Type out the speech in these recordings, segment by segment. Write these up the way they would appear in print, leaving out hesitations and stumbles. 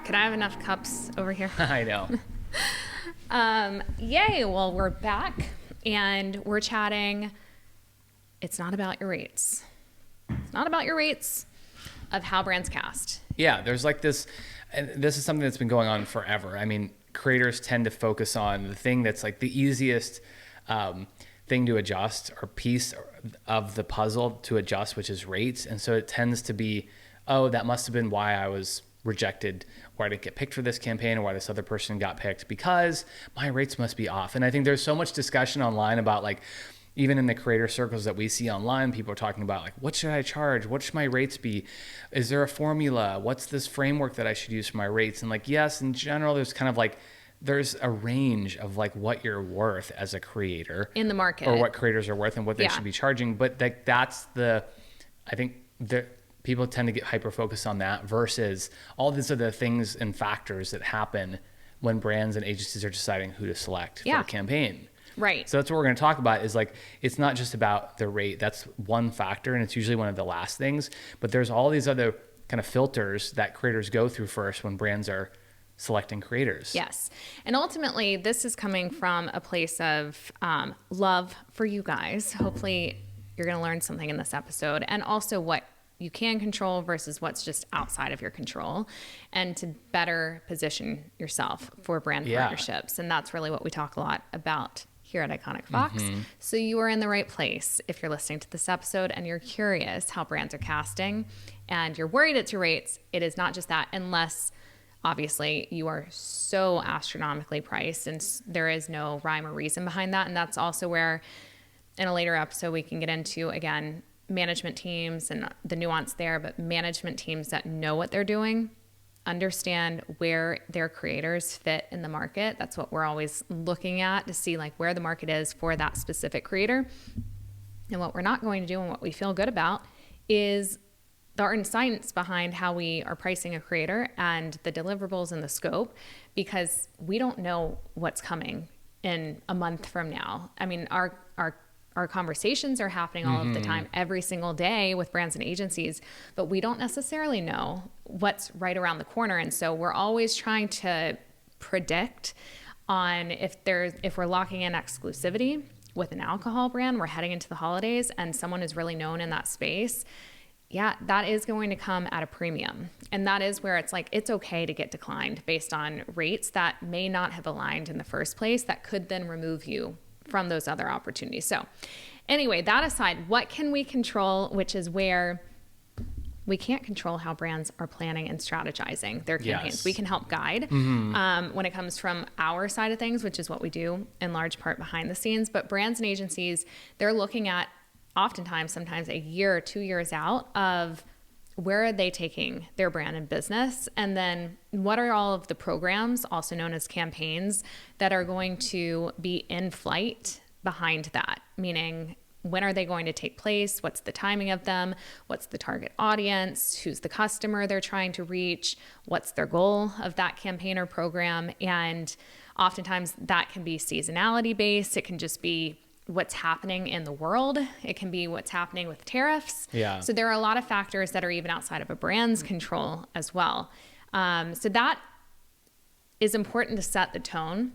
Could I have enough cups over here? I know. Yay. Well, we're back and we're chatting. It's not about your rates. It's not about your rates of how brands cast. Yeah, there's like this, and this is something that's been going on forever. I mean, creators tend to focus on the thing that's like the easiest thing to adjust or piece of the puzzle to adjust, which is rates. And so it tends to be, oh, that must have been why I was rejected, or I didn't get picked for this campaign, or why this other person got picked, because my rates must be off. And I think there's so much discussion online about, like, even in the creator circles that we see online, people are talking about, like, what should I charge? What should my rates be? Is there a formula? What's this framework that I should use for my rates? And like, yes, in general, there's kind of like, there's a range of like what you're worth as a creator in the market, or what creators are worth and what they should be charging. But like, that's the, I think the people tend to get hyper focused on that versus all these other things and factors that happen when brands and agencies are deciding who to select for a campaign. Right. So that's what we're going to talk about, is like, it's not just about the rate. That's one factor, and it's usually one of the last things. But there's all these other kind of filters that creators go through first when brands are selecting creators. Yes. And ultimately, this is coming from a place of love for you guys. Hopefully, you're going to learn something in this episode, and also what you can control versus what's just outside of your control, and to better position yourself for brand partnerships. And that's really what we talk a lot about here at IKONICFOX. So you are in the right place if you're listening to this episode and you're curious how brands are casting and you're worried it's your rates. It is not just that, unless obviously you are so astronomically priced and there is no rhyme or reason behind that. And that's also where in a later episode we can get into, again, management teams and the nuance there, but management teams that know what they're doing, understand where their creators fit in the market. That's what we're always looking at, to see like where the market is for that specific creator. And what we're not going to do, and what we feel good about, is the art and science behind how we are pricing a creator and the deliverables and the scope, because we don't know what's coming in a month from now. I mean, our conversations are happening all of the time, every single day with brands and agencies, but we don't necessarily know what's right around the corner. And so we're always trying to predict on if we're locking in exclusivity with an alcohol brand, we're heading into the holidays, and someone is really known in that space. Yeah, that is going to come at a premium. And that is where it's like, it's okay to get declined based on rates that may not have aligned in the first place, that could then remove you from those other opportunities. So anyway, that aside, what can we control, which is where we can't control how brands are planning and strategizing their campaigns. Yes. We can help guide when it comes from our side of things, which is what we do in large part behind the scenes. But brands and agencies, they're looking at oftentimes, sometimes a year or 2 years out of where are they taking their brand and business, and then what are all of the programs, also known as campaigns, that are going to be in flight behind that? Meaning, when are they going to take place? What's the timing of them? What's the target audience? Who's the customer they're trying to reach? What's their goal of that campaign or program? And oftentimes that can be seasonality based. It can just be what's happening in the world. It can be what's happening with tariffs. Yeah. So there are a lot of factors that are even outside of a brand's control as well. So that is important to set the tone,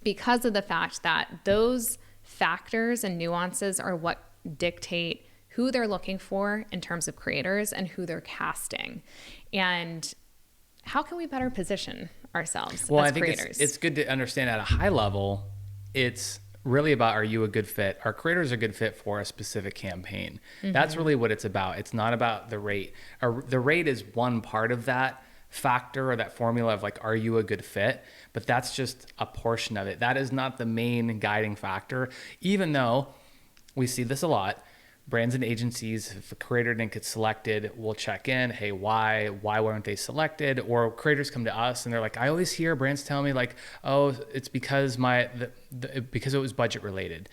because of the fact that those factors and nuances are what dictate who they're looking for in terms of creators and who they're casting. And how can we better position ourselves as creators? I think it's good to understand at a high level, it's really about, are you a good fit? Are creators a good fit for a specific campaign? That's really what it's about. It's not about the rate. The rate is one part of that factor or that formula of like, are you a good fit? But that's just a portion of it. That is not the main guiding factor, even though we see this a lot. Brands and agencies, if a creator didn't get selected, we'll check in. Hey, why weren't they selected? Or creators come to us and they're like, I always hear brands tell me like, oh, it's because because it was budget related.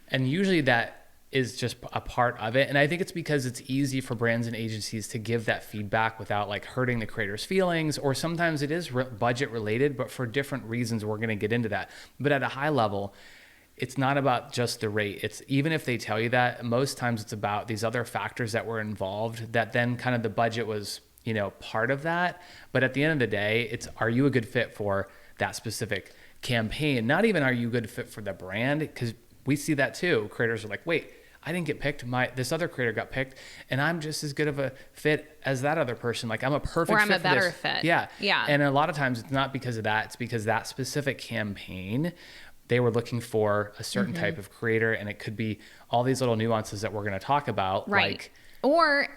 And usually that is just a part of it. And I think it's because it's easy for brands and agencies to give that feedback without like hurting the creator's feelings, or sometimes it is budget related, but for different reasons. We're going to get into that. But at a high level, it's not about just the rate. It's, even if they tell you that, most times it's about these other factors that were involved that then kind of the budget was part of that. But at the end of the day, it's, are you a good fit for that specific campaign? Not even are you a good fit for the brand? Because we see that too. Creators are like, wait, I didn't get picked. This other creator got picked, and I'm just as good of a fit as that other person. Like, I'm a perfect fit. Or I'm a better fit. Yeah. Yeah. And a lot of times it's not because of that. It's because that specific campaign, they were looking for a certain type of creator, and it could be all these little nuances that we're going to talk about. Right. Or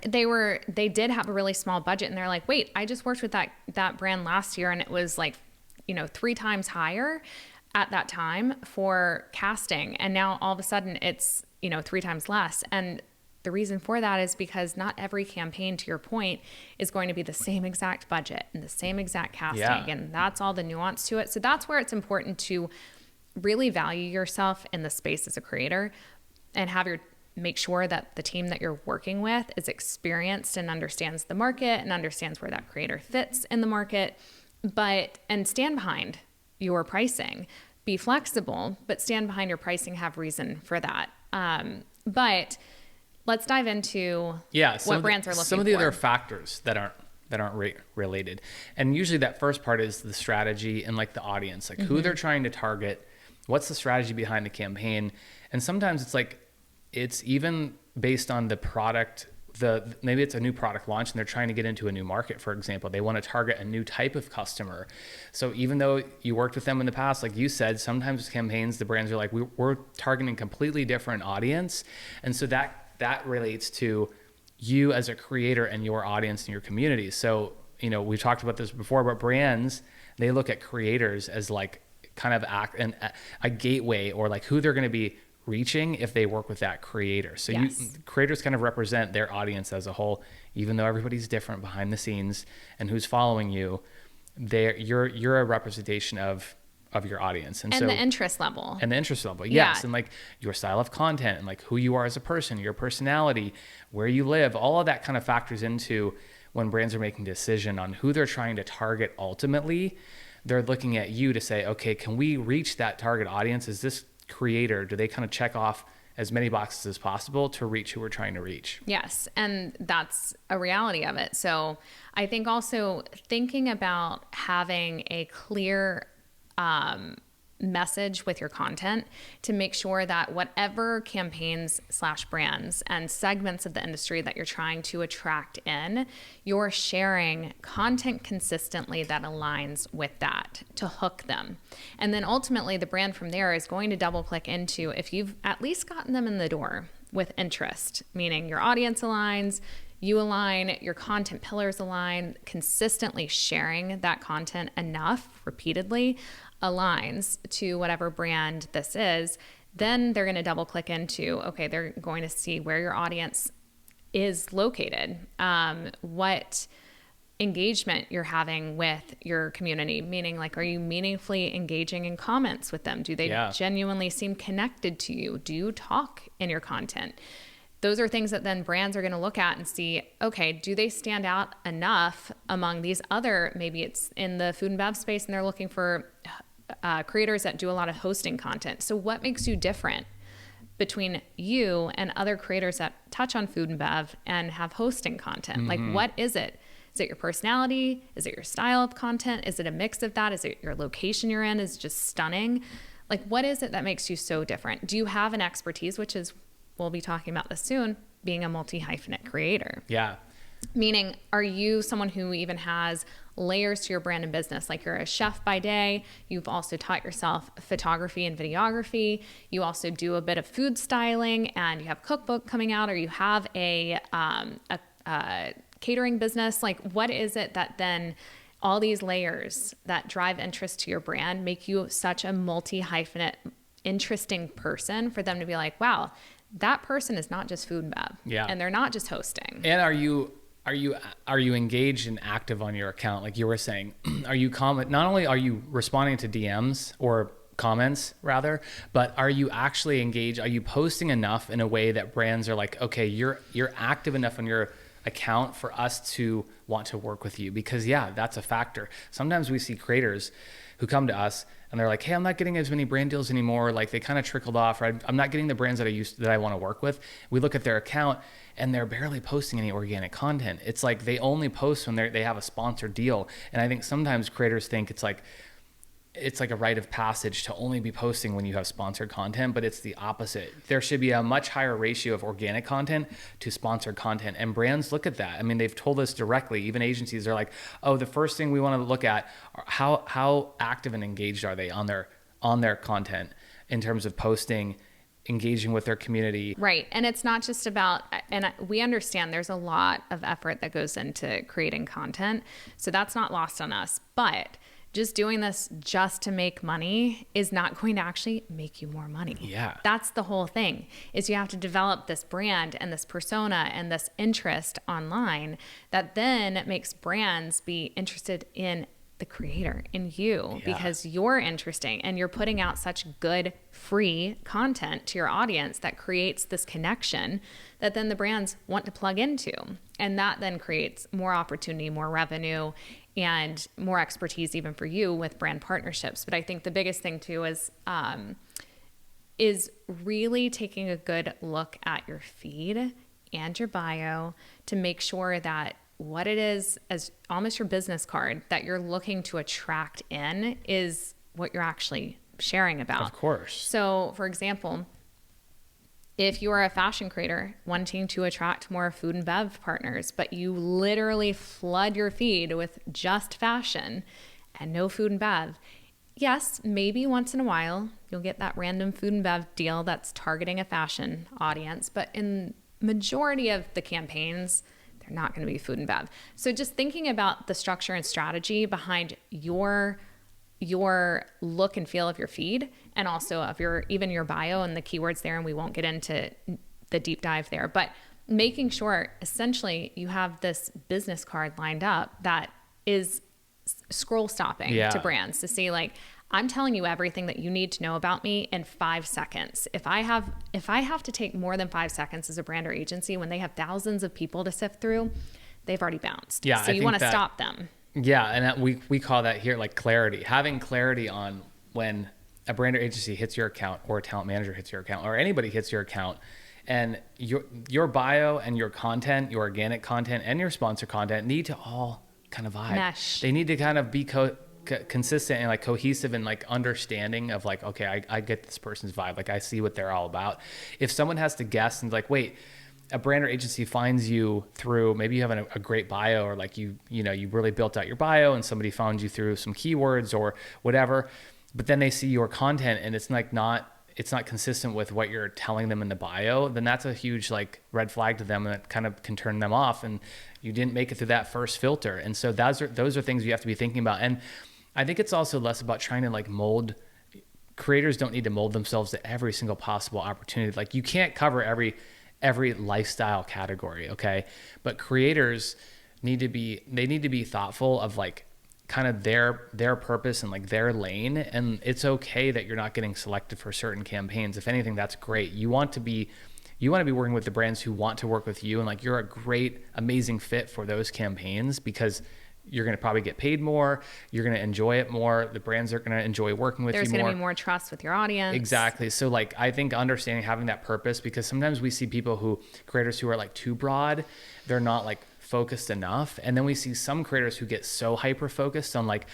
they did have a really small budget, and they're like, wait, I just worked with that brand last year, and it was like, 3 times higher at that time for casting. And now all of a sudden it's, 3 times less. And the reason for that is because not every campaign, to your point, is going to be the same exact budget and the same exact casting. Yeah. And that's all the nuance to it. So that's where it's important to really value yourself in the space as a creator, and make sure that the team that you're working with is experienced and understands the market and understands where that creator fits in the market, and stand behind your pricing. Be flexible, but stand behind your pricing, have reason for that. But let's dive into what brands are looking for. Some of the other factors that aren't related. And usually that first part is the strategy and like the audience, like who they're trying to target, what's the strategy behind the campaign. And sometimes it's like, it's even based on the product. Maybe it's a new product launch and they're trying to get into a new market, for example. They want to target a new type of customer. So even though you worked with them in the past, like you said, sometimes campaigns, the brands are like, we're targeting a completely different audience. And so that relates to you as a creator and your audience and your community. So, we talked about this before, but brands, they look at creators as like kind of a gateway, or like who they're going to be reaching if they work with that creator. So yes. Creators kind of represent their audience as a whole, even though everybody's different behind the scenes and who's following you. You're a representation of your audience. And so, the interest level. And the interest level, yes. Yeah. And like your style of content and like who you are as a person, your personality, where you live, all of that kind of factors into when brands are making a decision on who they're trying to target ultimately. They're looking at you to say, okay, can we reach that target audience? Is this creator, do they kind of check off as many boxes as possible to reach who we're trying to reach? Yes. And that's a reality of it. So I think also thinking about having a clear message with your content to make sure that whatever campaigns / brands and segments of the industry that you're trying to attract in, you're sharing content consistently that aligns with that to hook them. And then ultimately the brand from there is going to double click into, if you've at least gotten them in the door with interest, meaning your audience aligns, you align, your content pillars align, consistently sharing that content enough repeatedly aligns to whatever brand this is, then they're going to double click into, okay, they're going to see where your audience is located, what engagement you're having with your community, meaning like, are you meaningfully engaging in comments with them? Do they genuinely seem connected to you? Do you talk in your content? Those are things that then brands are going to look at and see, okay, do they stand out enough among these other, maybe it's in the food and bev space and they're looking for creators that do a lot of hosting content. So what makes you different between you and other creators that touch on food and bev and have hosting content? Mm-hmm. Like, what is it? Is it your personality? Is it your style of content? Is it a mix of that? Is it your location you're in is just stunning? Like, what is it that makes you so different? Do you have an expertise, which is, we'll be talking about this soon, being a multi-hyphenate creator? Yeah. Meaning, are you someone who even has layers to your brand and business? Like, you're a chef by day. You've also taught yourself photography and videography. You also do a bit of food styling, and you have cookbook coming out, or you have a catering business. Like, what is it that then all these layers that drive interest to your brand make you such a multi-hyphenate, interesting person for them to be like, wow, that person is not just food and bev. Yeah. And they're not just hosting. And are you engaged and active on your account? Like you were saying, not only are you responding to DMs or comments rather, but are you actually engaged? Are you posting enough in a way that brands are like, okay, you're active enough on your account for us to want to work with you? Because yeah, that's a factor. Sometimes we see creators who come to us and they're like, hey, I'm not getting as many brand deals anymore. Like they kind of trickled off, or I'm not getting the brands that I want to work with. We look at their account and they're barely posting any organic content. It's like they only post when they have a sponsored deal. And I think sometimes creators think it's like a rite of passage to only be posting when you have sponsored content, but it's the opposite. There should be a much higher ratio of organic content to sponsored content. And brands look at that. I mean, they've told us directly, even agencies are like, oh, the first thing we want to look at are how active and engaged are they on their content in terms of posting, engaging with their community. Right. And it's not just about, and we understand there's a lot of effort that goes into creating content. So that's not lost on us. But just doing this just to make money is not going to actually make you more money. Yeah. That's the whole thing, is you have to develop this brand and this persona and this interest online that then makes brands be interested in the creator, in you, because you're interesting and you're putting out such good free content to your audience that creates this connection that then the brands want to plug into. And that then creates more opportunity, more revenue, and more expertise even for you with brand partnerships. But I think the biggest thing too is really taking a good look at your feed and your bio to make sure that what it is, as almost your business card, that you're looking to attract in is what you're actually sharing about. Of course. So for example, if you are a fashion creator wanting to attract more food and bev partners, but you literally flood your feed with just fashion and no food and bev, yes, maybe once in a while you'll get that random food and bev deal that's targeting a fashion audience, but in majority of the campaigns, they're not going to be food and bev. So just thinking about the structure and strategy behind your look and feel of your feed, and also of even your bio and the keywords there, and we won't get into the deep dive there, but making sure essentially you have this business card lined up that is scroll stopping to brands to see, like, I'm telling you everything that you need to know about me in 5 seconds. If I have to take more than 5 seconds as a brand or agency when they have thousands of people to sift through, they've already bounced. Yeah, so you want to stop them. Yeah, and we call that here like clarity. Having clarity on when a brand or agency hits your account, or a talent manager hits your account, or anybody hits your account, and your bio and your content, your organic content and your sponsor content need to all kind of vibe. Mesh. They need to kind of be consistent and like cohesive and like understanding of like, okay, I get this person's vibe. Like I see what they're all about. If someone has to guess and like, wait, a brand or agency finds you through, maybe you have a great bio, or like you really built out your bio and somebody found you through some keywords or whatever, but then they see your content and it's like it's not consistent with what you're telling them in the bio, then that's a huge like red flag to them, and it kind of can turn them off, and you didn't make it through that first filter. And so those are things you have to be thinking about. And I think it's also less about trying to like mold. Creators don't need to mold themselves to every single possible opportunity. Like you can't cover every lifestyle category, okay? But creators need to be thoughtful of like kind of their purpose and like their lane. And it's okay that you're not getting selected for certain campaigns. If anything, that's great. You want to be working with the brands who want to work with you, and like you're a great, amazing fit for those campaigns because you're going to probably get paid more. You're going to enjoy it more. The brands are going to enjoy working with you more. There's going to be more trust with your audience. Exactly. So like, I think understanding, having that purpose, because sometimes we see creators who are like too broad, they're not like focused enough. And then we see some creators who get so hyper focused on like,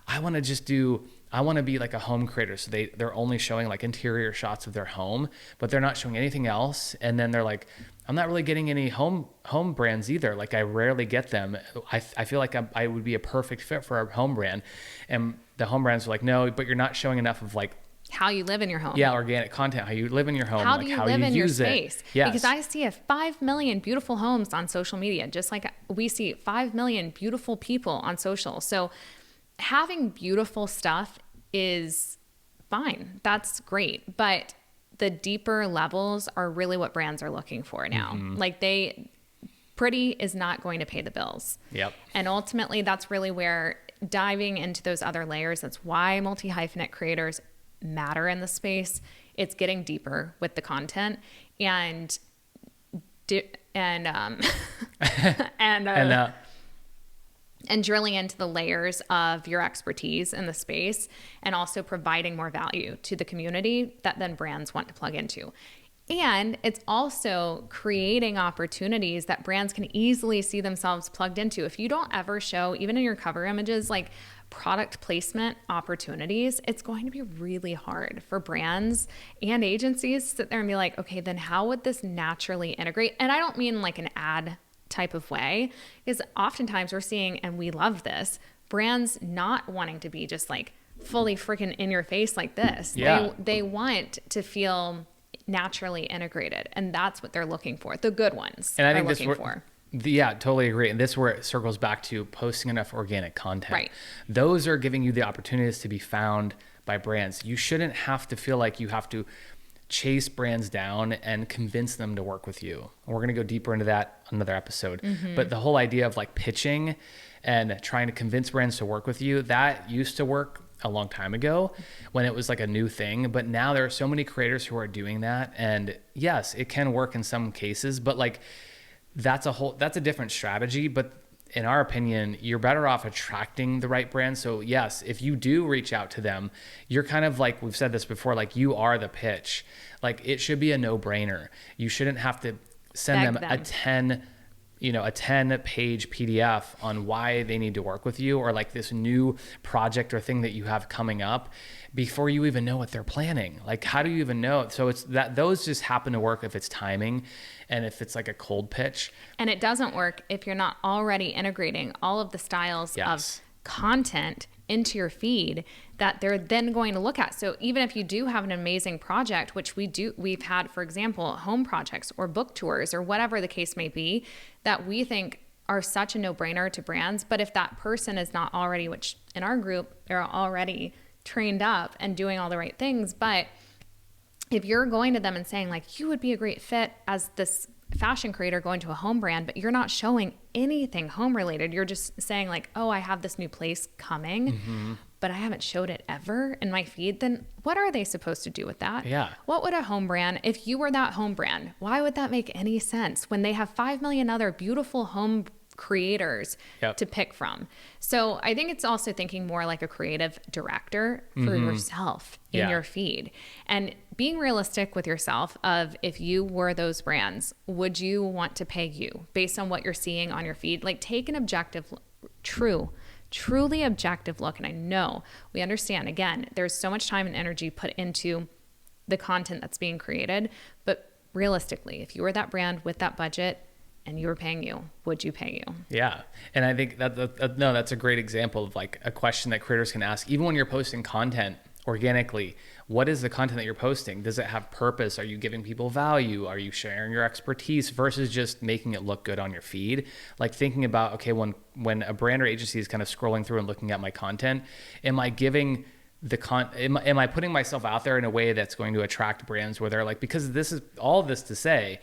I want to be like a home creator. So they're only showing like interior shots of their home, but they're not showing anything else. And then they're like, I'm not really getting any home brands either. Like I rarely get them. I feel like I would be a perfect fit for a home brand. And the home brands are like, no, but you're not showing enough of like how you live in your home. Yeah, organic content, how you live in your home. How do you live in your space? Yes. Because I see 5 million beautiful homes on social media, just like we see 5 million beautiful people on social. So having beautiful stuff is fine. That's great. But the deeper levels are really what brands are looking for now. Mm-hmm. Like pretty is not going to pay the bills. Yep. And ultimately that's really where diving into those other layers, that's why multi-hyphenate creators matter in the space. It's getting deeper with the content and and And and drilling into the layers of your expertise in the space, and also providing more value to the community that then brands want to plug into. And it's also creating opportunities that brands can easily see themselves plugged into. If you don't ever show, even in your cover images, like product placement opportunities, it's going to be really hard for brands and agencies to sit there and be like, okay, then how would this naturally integrate? And I don't mean like an ad type of way, because oftentimes we're seeing, and we love this, brands not wanting to be just like fully freaking in your face like this. Yeah. They want to feel naturally integrated, and that's what they're looking for. The good ones and I are think looking for. Yeah, totally agree. And this is where it circles back to posting enough organic content. Right. Those are giving you the opportunities to be found by brands. You shouldn't have to feel like you have to chase brands down and convince them to work with you. And we're going to go deeper into that another episode. But the whole idea of like pitching and trying to convince brands to work with you, that used to work a long time ago when it was like a new thing. But now there are so many creators who are doing that. And yes, it can work in some cases, but like that's a different strategy. But in our opinion, you're better off attracting the right brand. So yes, if you do reach out to them, you're kind of like, we've said this before, like you are the pitch. Like it should be a no-brainer. You shouldn't have to send them a 10-page PDF on why they need to work with you, or like this new project or thing that you have coming up before you even know what they're planning. Like, how do you even know? So it's that those just happen to work if it's timing and if it's like a cold pitch. And it doesn't work if you're not already integrating all of the styles of content into your feed that they're then going to look at. So even if you do have an amazing project, which we've had, for example, home projects or book tours or whatever the case may be, that we think are such a no-brainer to brands. But if that person is not already, which in our group, they're already trained up and doing all the right things. But if you're going to them and saying like, you would be a great fit as this fashion creator going to a home brand, but you're not showing anything home related. You're just saying like, oh, I have this new place coming, but I haven't showed it ever in my feed. Then what are they supposed to do with that? Yeah. What would a home brand, if you were that home brand, why would that make any sense when they have 5 million other beautiful home creators to pick from? So I think it's also thinking more like a creative director for yourself in your feed, and being realistic with yourself of, if you were those brands, would you want to pay you based on what you're seeing on your feed? Like, take an objective, truly objective look. And I know we understand, again, there's so much time and energy put into the content that's being created, but realistically, if you were that brand with that budget and you were paying you, would you pay you? Yeah. And I think that's a great example of like a question that creators can ask, even when you're posting content organically. What is the content that you're posting? Does it have purpose? Are you giving people value? Are you sharing your expertise versus just making it look good on your feed? Like thinking about, okay, when a brand or agency is kind of scrolling through and looking at my content, am I giving am I putting myself out there in a way that's going to attract brands where they're like, because this is all this to say,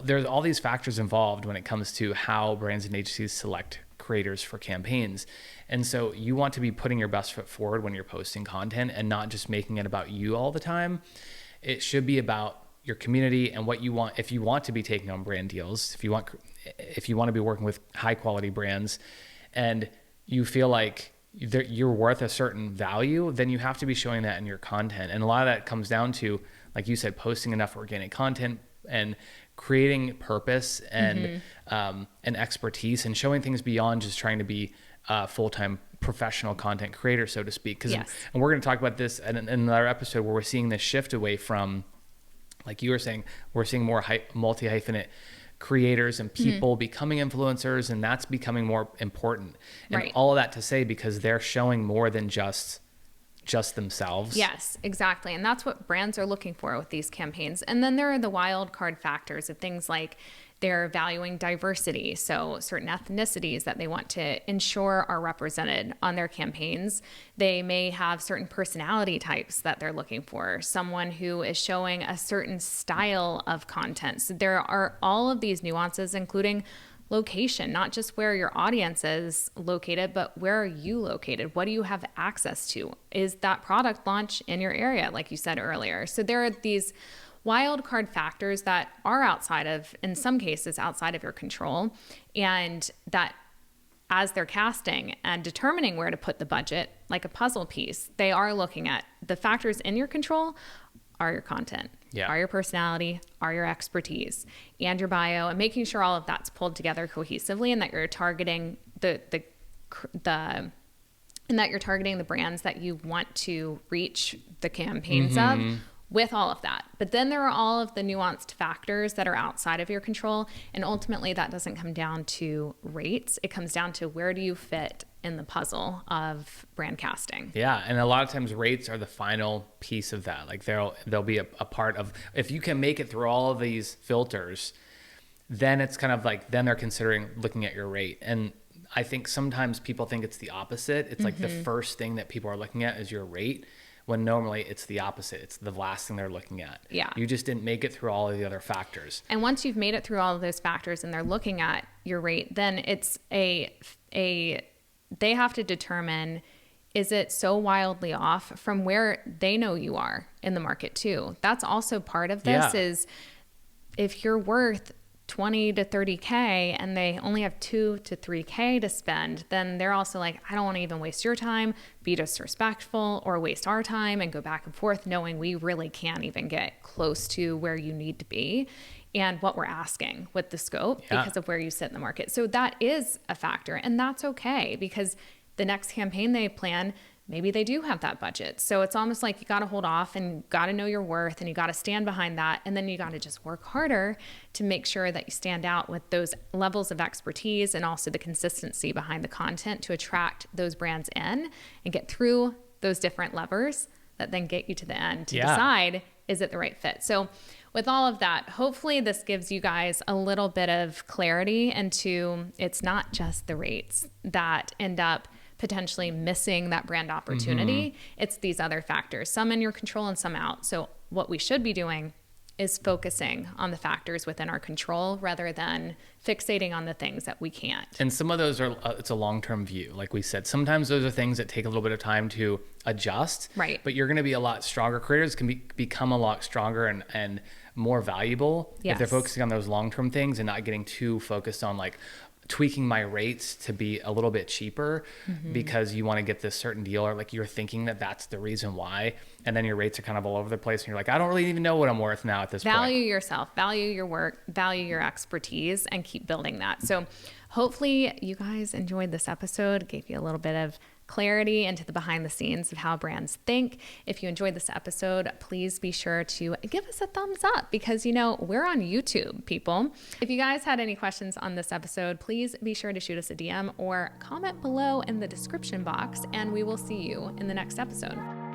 there's all these factors involved when it comes to how brands and agencies select creators for campaigns. And so you want to be putting your best foot forward when you're posting content and not just making it about you all the time. It should be about your community and what you want. If you want to be taking on brand deals, if you want to be working with high quality brands and you feel like you're worth a certain value, then you have to be showing that in your content. And a lot of that comes down to, like you said, posting enough organic content and creating purpose and and expertise and showing things beyond just trying to be a full-time professional content creator, so to speak. And we're going to talk about this in another episode where we're seeing this shift away from, like you were saying, we're seeing more multi-hyphenate creators and people becoming influencers, and that's becoming more important. And all of that to say, because they're showing more than just themselves. Yes, exactly. And that's what brands are looking for with these campaigns. And then there are the wild card factors of things like they're valuing diversity. So certain ethnicities that they want to ensure are represented on their campaigns. They may have certain personality types that they're looking for. Someone who is showing a certain style of content. So there are all of these nuances, including location, not just where your audience is located, but where are you located? What do you have access to? Is that product launch in your area, like you said earlier? So there are these wild card factors that are outside of, in some cases, outside of your control, and that as they're casting and determining where to put the budget, like a puzzle piece, they are looking at the factors in your control are your content, are your personality, are your expertise, and your bio, and making sure all of that's pulled together cohesively, and that you're targeting and that you're targeting the brands that you want to reach the campaigns of with all of that. But then there are all of the nuanced factors that are outside of your control. And ultimately that doesn't come down to rates. It comes down to where do you fit in the puzzle of brand casting. Yeah. And a lot of times rates are the final piece of that. Like they'll be a part of, if you can make it through all of these filters, then it's kind of like, then they're considering looking at your rate. And I think sometimes people think it's the opposite. It's like the first thing that people are looking at is your rate, when normally it's the opposite. It's the last thing they're looking at. Yeah. You just didn't make it through all of the other factors. And once you've made it through all of those factors and they're looking at your rate, then it's they have to determine, is it so wildly off from where they know you are in the market too? That's also part of this is if you're worth 20 to 30K and they only have 2 to 3K to spend, then they're also like, I don't want to even waste your time, be disrespectful, or waste our time and go back and forth knowing we really can't even get close to where you need to be and what we're asking with the scope because of where you sit in the market. So that is a factor, and that's okay, because the next campaign they plan, maybe they do have that budget. So it's almost like you got to hold off and got to know your worth, and you got to stand behind that. And then you got to just work harder to make sure that you stand out with those levels of expertise and also the consistency behind the content to attract those brands in and get through those different levers that then get you to the end to decide, is it the right fit? So with all of that, hopefully this gives you guys a little bit of clarity into, it's not just the rates that end up potentially missing that brand opportunity. It's these other factors, some in your control and some out. So what we should be doing is focusing on the factors within our control rather than fixating on the things that we can't. And some of those are, it's a long-term view. Like we said, sometimes those are things that take a little bit of time to adjust, right? But you're going to be a lot stronger. Creators can become a lot stronger and more valuable if they're focusing on those long-term things and not getting too focused on like tweaking my rates to be a little bit cheaper because you want to get this certain deal, or like you're thinking that that's the reason why, and then your rates are kind of all over the place and you're like, I don't really even know what I'm worth now at this point. Value yourself, value your work, value your expertise, and keep building that. So hopefully you guys enjoyed this episode, gave you a little bit of clarity into the behind the scenes of how brands think. If you enjoyed this episode, please be sure to give us a thumbs up, because we're on YouTube, people. If you guys had any questions on this episode, please be sure to shoot us a DM or comment below in the description box, and we will see you in the next episode.